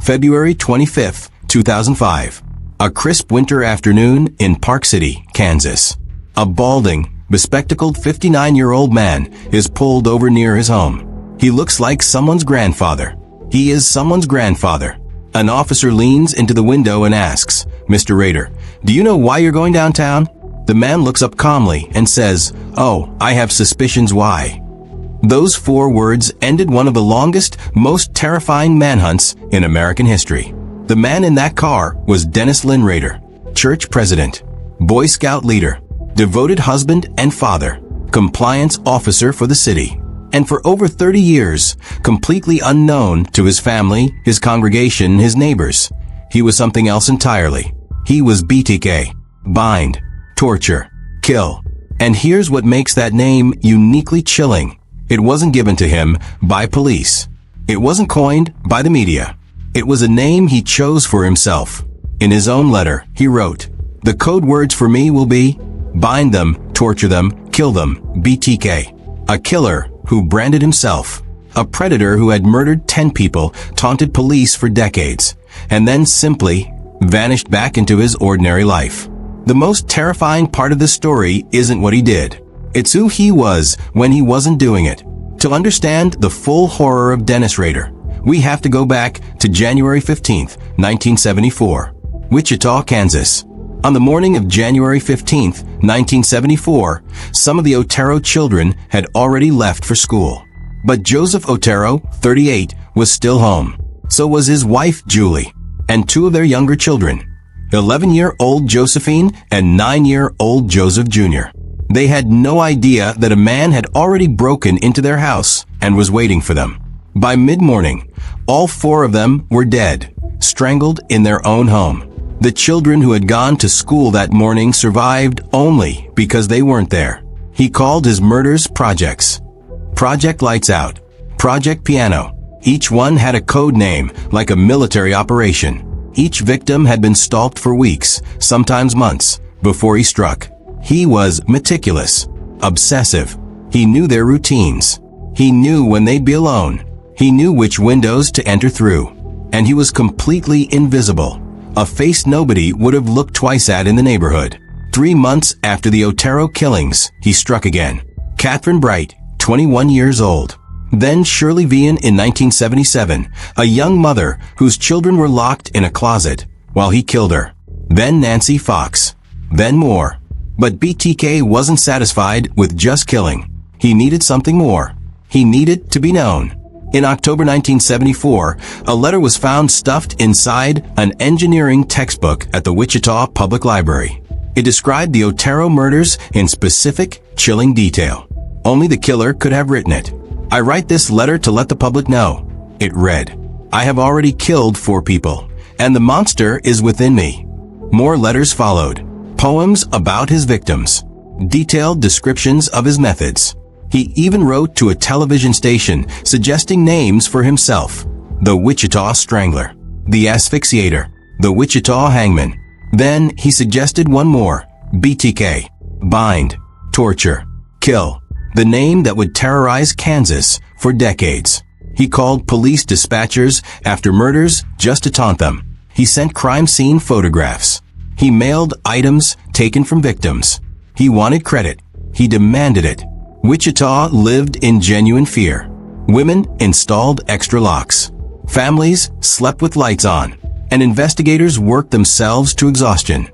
February 25, 2005. A crisp winter afternoon in Park City, Kansas. A balding, bespectacled 59-year-old man is pulled over near his home. He looks like someone's grandfather. He is someone's grandfather. An officer leans into the window and asks, "Mr. Rader, do you know why you're going downtown?" The man looks up calmly and says, "Oh, I have suspicions why." Those 4 words ended one of the longest, most terrifying manhunts in American history. The man in that car was Dennis Rader, church president, Boy Scout leader, devoted husband and father, compliance officer for the city, and for over 30 years, completely unknown to his family, his congregation, his neighbors. He was something else entirely. He was BTK. Bind, torture, kill. And here's what makes that name uniquely chilling. It wasn't given to him by police. It wasn't coined by the media. It was a name he chose for himself. In his own letter, he wrote, "The code words for me will be bind them, torture them, kill them, BTK. A killer who branded himself. A predator who had murdered 10 people, taunted police for decades, and then simply vanished back into his ordinary life." The most terrifying part of this story isn't what he did. It's who he was when he wasn't doing it. To understand the full horror of Dennis Rader, we have to go back to January 15th, 1974, Wichita, Kansas. On the morning of January 15th, 1974, some of the Otero children had already left for school. But Joseph Otero, 38, was still home. So was his wife, Julie, and 2 of their younger children, 11-year-old Josephine and 9-year-old Joseph Jr. They had no idea that a man had already broken into their house and was waiting for them. By mid-morning, all 4 of them were dead, strangled in their own home. The children who had gone to school that morning survived only because they weren't there. He called his murders projects. Project Lights Out, Project Piano. Each one had a code name, like a military operation. Each victim had been stalked for weeks, sometimes months, before he struck. He was meticulous, obsessive. He knew their routines. He knew when they'd be alone. He knew which windows to enter through. And he was completely invisible. A face nobody would have looked twice at in the neighborhood. 3 months after the Otero killings, he struck again. Catherine Bright, 21 years old. Then Shirley Vian in 1977, a young mother whose children were locked in a closet while he killed her. Then Nancy Fox. Then more. But BTK wasn't satisfied with just killing. He needed something more. He needed to be known. In October 1974, a letter was found stuffed inside an engineering textbook at the Wichita Public Library. It described the Otero murders in specific, chilling detail. Only the killer could have written it. "I write this letter to let the public know," it read. "I have already killed 4 people, and the monster is within me." More letters followed. Poems about his victims. Detailed descriptions of his methods. He even wrote to a television station suggesting names for himself. The Wichita Strangler. The Asphyxiator. The Wichita Hangman. Then he suggested one more. BTK. Bind. Torture. Kill. The name that would terrorize Kansas for decades. He called police dispatchers after murders just to taunt them. He sent crime scene photographs. He mailed items taken from victims. He wanted credit. He demanded it. Wichita lived in genuine fear. Women installed extra locks. Families slept with lights on. And investigators worked themselves to exhaustion,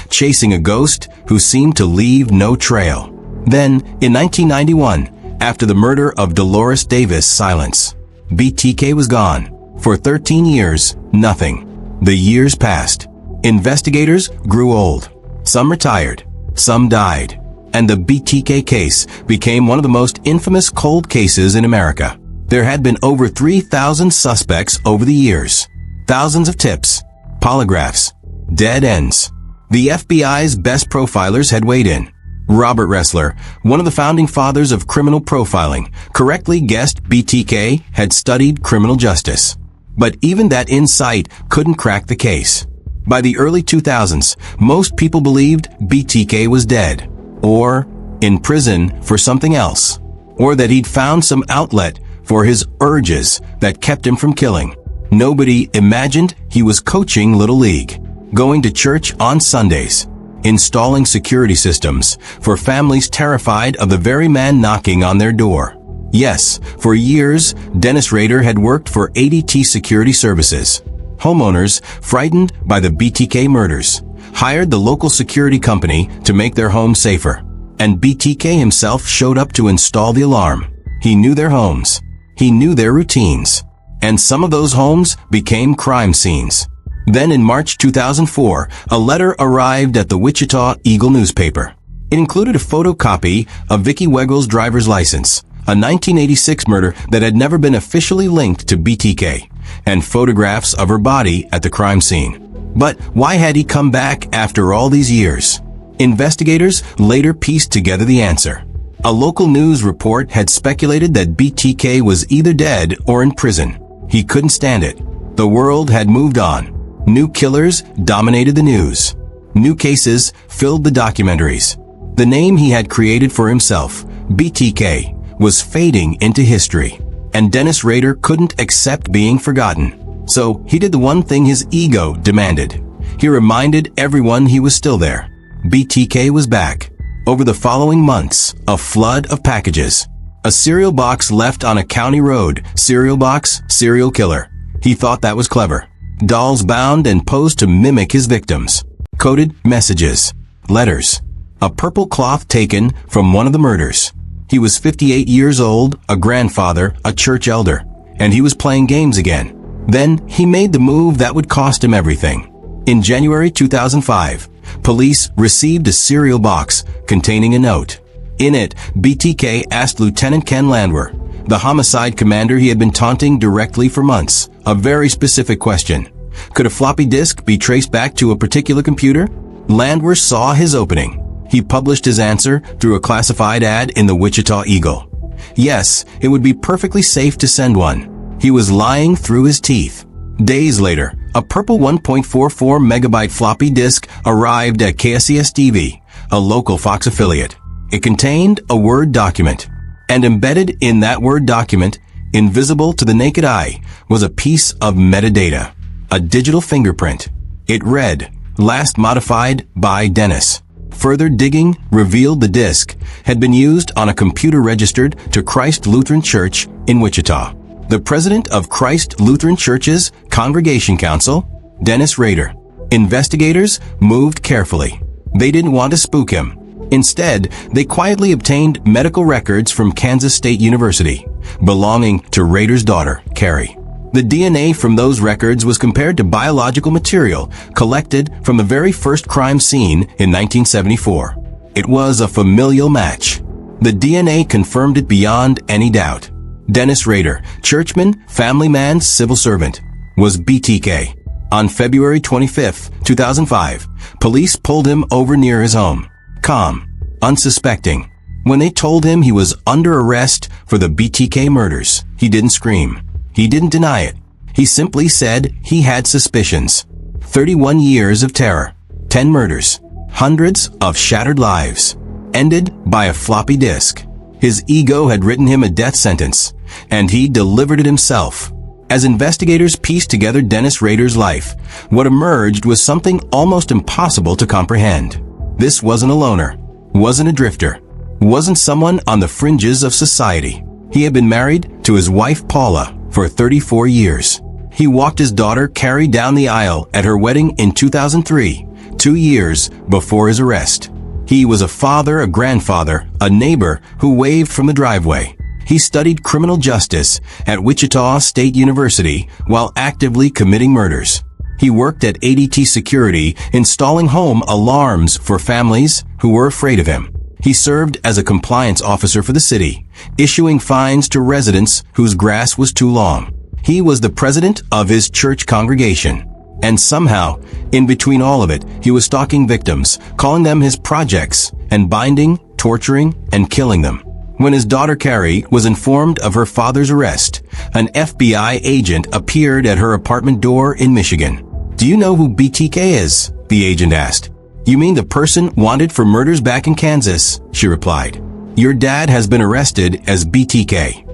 chasing a ghost who seemed to leave no trail. Then, in 1991, after the murder of Dolores Davis, silence. BTK was gone. For 13 years, nothing. The years passed. Investigators grew old. Some retired. Some died. And the BTK case became one of the most infamous cold cases in America. There had been over 3,000 suspects over the years. Thousands of tips, polygraphs, dead ends. The FBI's best profilers had weighed in. Robert Ressler, one of the founding fathers of criminal profiling, correctly guessed BTK had studied criminal justice. But even that insight couldn't crack the case. By the early 2000s, most people believed BTK was dead, or in prison for something else, or that he'd found some outlet for his urges that kept him from killing. Nobody imagined he was coaching Little League, going to church on Sundays, installing security systems for families terrified of the very man knocking on their door. Yes, for years, Dennis Rader had worked for ADT Security Services. Homeowners, frightened by the BTK murders, hired the local security company to make their home safer. And BTK himself showed up to install the alarm. He knew their homes. He knew their routines. And some of those homes became crime scenes. Then in March 2004, a letter arrived at the Wichita Eagle newspaper. It included a photocopy of Vicki Wegel's driver's license, a 1986 murder that had never been officially linked to BTK, and photographs of her body at the crime scene. But why had he come back after all these years? Investigators later pieced together the answer. A local news report had speculated that BTK was either dead or in prison. He couldn't stand it. The world had moved on. New killers dominated the news. New cases filled the documentaries. The name he had created for himself, BTK, was fading into history. And Dennis Rader couldn't accept being forgotten. So he did the one thing his ego demanded. He reminded everyone he was still there. BTK was back. Over the following months, a flood of packages. A cereal box left on a county road. Cereal box, serial killer. He thought that was clever. Dolls bound and posed to mimic his victims. Coded messages. Letters. A purple cloth taken from one of the murders. He was 58 years old, a grandfather, a church elder, and he was playing games again. Then he made the move that would cost him everything. In January 2005, police received a cereal box containing a note. In it, BTK asked Lieutenant Ken Landwehr, the homicide commander he had been taunting directly for months, a very specific question. Could a floppy disk be traced back to a particular computer? Landwehr saw his opening. He published his answer through a classified ad in the Wichita Eagle. Yes, it would be perfectly safe to send one. He was lying through his teeth. Days later, a purple 1.44 megabyte floppy disk arrived at KSCS-TV, a local Fox affiliate. It contained a Word document. And embedded in that Word document, invisible to the naked eye, was a piece of metadata, a digital fingerprint. It read, "Last modified by Dennis." Further digging revealed the disk had been used on a computer registered to Christ Lutheran Church in Wichita. The president of Christ Lutheran Church's Congregation Council, Dennis Rader. Investigators moved carefully. They didn't want to spook him. Instead, they quietly obtained medical records from Kansas State University, belonging to Rader's daughter, Carrie. The DNA from those records was compared to biological material collected from the very first crime scene in 1974. It was a familial match. The DNA confirmed it beyond any doubt. Dennis Rader, churchman, family man, civil servant, was BTK. On February 25, 2005, police pulled him over near his home. Calm, unsuspecting. When they told him he was under arrest for the BTK murders, he didn't scream. He didn't deny it. He simply said he had suspicions. 31 years of terror, 10 murders, hundreds of shattered lives, ended by a floppy disk. His ego had written him a death sentence, and he delivered it himself. As investigators pieced together Dennis Rader's life, what emerged was something almost impossible to comprehend. This wasn't a loner, wasn't a drifter, wasn't someone on the fringes of society. He had been married to his wife Paula for 34 years. He walked his daughter Carrie down the aisle at her wedding in 2003, 2 years before his arrest. He was a father, a grandfather, a neighbor who waved from the driveway. He studied criminal justice at Wichita State University while actively committing murders. He worked at ADT Security, installing home alarms for families who were afraid of him. He served as a compliance officer for the city, issuing fines to residents whose grass was too long. He was the president of his church congregation. And somehow, in between all of it, he was stalking victims, calling them his projects, and binding, torturing, and killing them. When his daughter Carrie was informed of her father's arrest, an FBI agent appeared at her apartment door in Michigan. "Do you know who BTK is?" the agent asked. "You mean the person wanted for murders back in Kansas?" she replied. "Your dad has been arrested as BTK."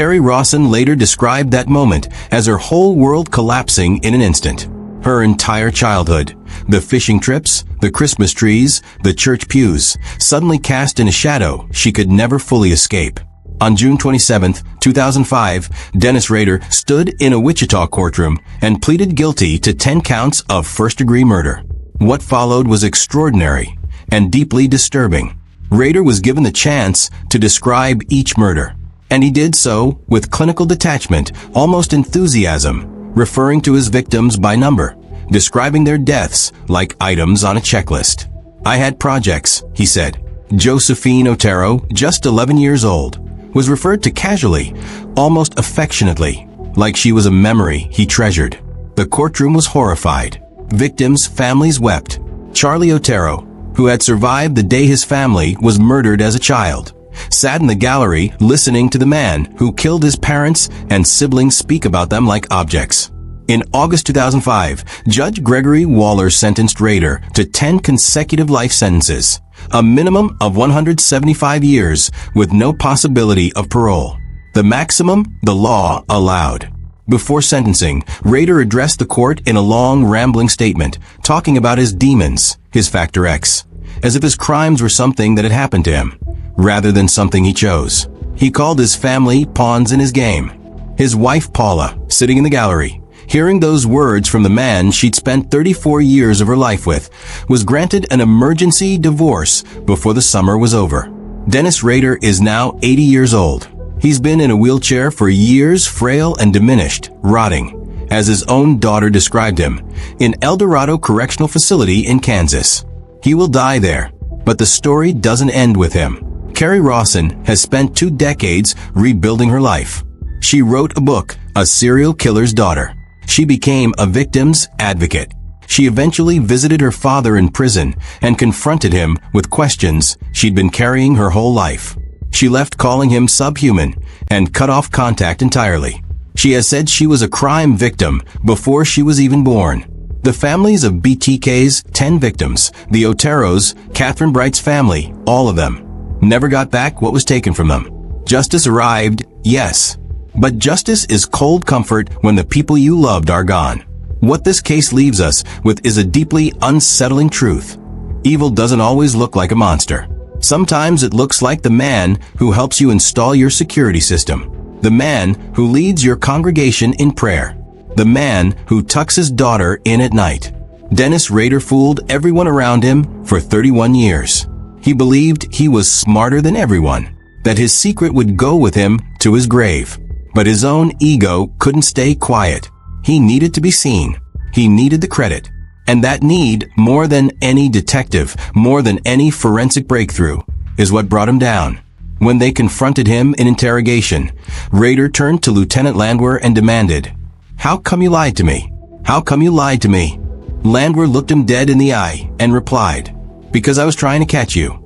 Carrie Rawson later described that moment as her whole world collapsing in an instant. Her entire childhood, the fishing trips, the Christmas trees, the church pews, suddenly cast in a shadow she could never fully escape. On June 27, 2005, Dennis Rader stood in a Wichita courtroom and pleaded guilty to 10 counts of first-degree murder. What followed was extraordinary and deeply disturbing. Rader was given the chance to describe each murder, and he did so with clinical detachment, almost enthusiasm, referring to his victims by number, describing their deaths like items on a checklist. "I had projects," he said. Josephine Otero, just 11 years old, was referred to casually, almost affectionately, like she was a memory he treasured. The courtroom was horrified. Victims' families wept. Charlie Otero, who had survived the day his family was murdered as a child, sat in the gallery listening to the man who killed his parents and siblings speak about them like objects. In August 2005, Judge Gregory Waller sentenced Rader to 10 consecutive life sentences, a minimum of 175 years with no possibility of parole, the maximum the law allowed. Before sentencing, Rader addressed the court in a long, rambling statement, talking about his demons, his Factor X, as if his crimes were something that had happened to him, rather than something he chose. He called his family pawns in his game. His wife Paula, sitting in the gallery, hearing those words from the man she'd spent 34 years of her life with, was granted an emergency divorce before the summer was over. Dennis Rader is now 80 years old. He's been in a wheelchair for years, frail and diminished, rotting, as his own daughter described him, in El Dorado Correctional Facility in Kansas. He will die there, but the story doesn't end with him. Carrie Rawson has spent 2 decades rebuilding her life. She wrote a book, A Serial Killer's Daughter. She became a victim's advocate. She eventually visited her father in prison and confronted him with questions she'd been carrying her whole life. She left calling him subhuman and cut off contact entirely. She has said she was a crime victim before she was even born. The families of BTK's 10 victims, the Oteros, Catherine Bright's family, all of them, never got back what was taken from them. Justice arrived, yes. But justice is cold comfort when the people you loved are gone. What this case leaves us with is a deeply unsettling truth. Evil doesn't always look like a monster. Sometimes it looks like the man who helps you install your security system, the man who leads your congregation in prayer, the man who tucks his daughter in at night. Dennis Rader fooled everyone around him for 31 years. He believed he was smarter than everyone, that his secret would go with him to his grave. But his own ego couldn't stay quiet. He needed to be seen. He needed the credit. And that need, more than any detective, more than any forensic breakthrough, is what brought him down. When they confronted him in interrogation, Rader turned to Lieutenant Landwehr and demanded, "How come you lied to me? How come you lied to me?" Landwehr looked him dead in the eye and replied, "Because I was trying to catch you."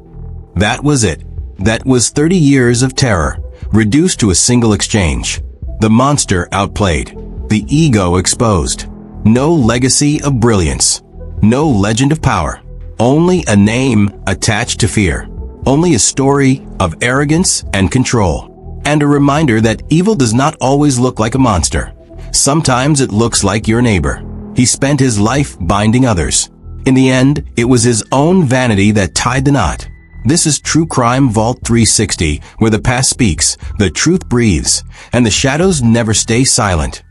That was it. That was 30 years of terror, reduced to a single exchange. The monster outplayed. The ego exposed. No legacy of brilliance. No legend of power. Only a name attached to fear. Only a story of arrogance and control. And a reminder that evil does not always look like a monster. Sometimes it looks like your neighbor. He spent his life binding others. In the end, it was his own vanity that tied the knot. This is True Crime Vault 360, where the past speaks, the truth breathes, and the shadows never stay silent.